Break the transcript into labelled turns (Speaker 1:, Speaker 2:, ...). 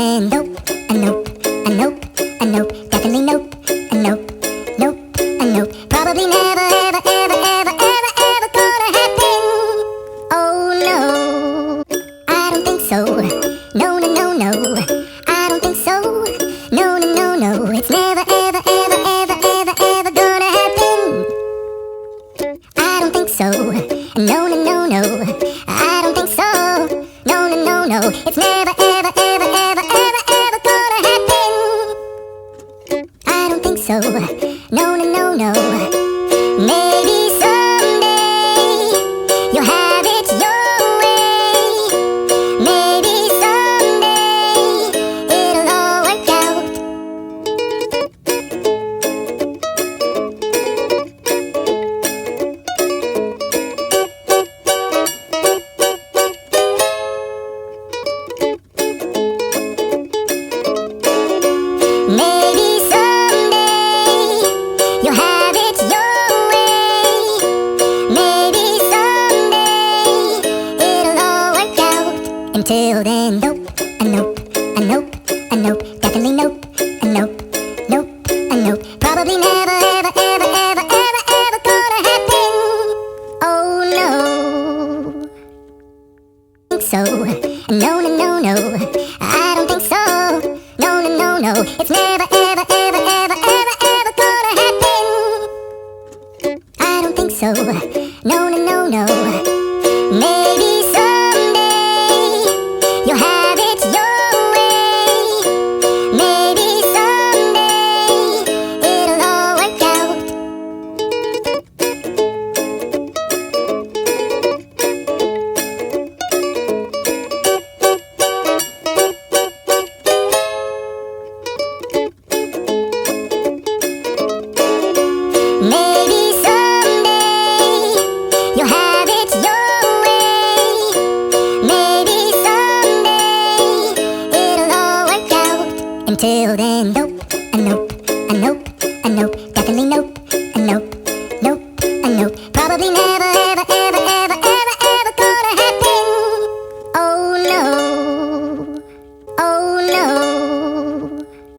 Speaker 1: then, nope, a nope, a nope, a nope, definitely nope, a nope, nope, a nope. Probably never, ever, ever, ever, ever, ever gonna happen. Oh no, I don't think so. No, no, no, no, I don't think so. No, no, no, no, it's never, ever, ever, ever, ever, ever gonna happen. I don't think so. No, no, no, no, I don't think so. No, no, no, no, it's never, ever, ever, ever, ever, ever gonna happen. I don't think so. No, no, no, no. Maybe someday you'll have it your way. Maybe someday it'll all work out. Maybe someday you'll have it your way. Maybe someday it'll all work out. Until then, nope, a nope, a nope, a nope, definitely nope, a nope, nope, a nope. Probably never, ever, ever, ever, ever, ever gonna happen. Oh no, think so. No, no, no, no, I don't think so. No, no, no, no, it's never, ever, ever, ever, ever, ever gonna happen. I don't think so. No, no, no, no. Maybe someday you'll have it your way. Maybe someday it'll all work out. Maybe someday you'll have it your way. Maybe someday it'll all work out. Until then.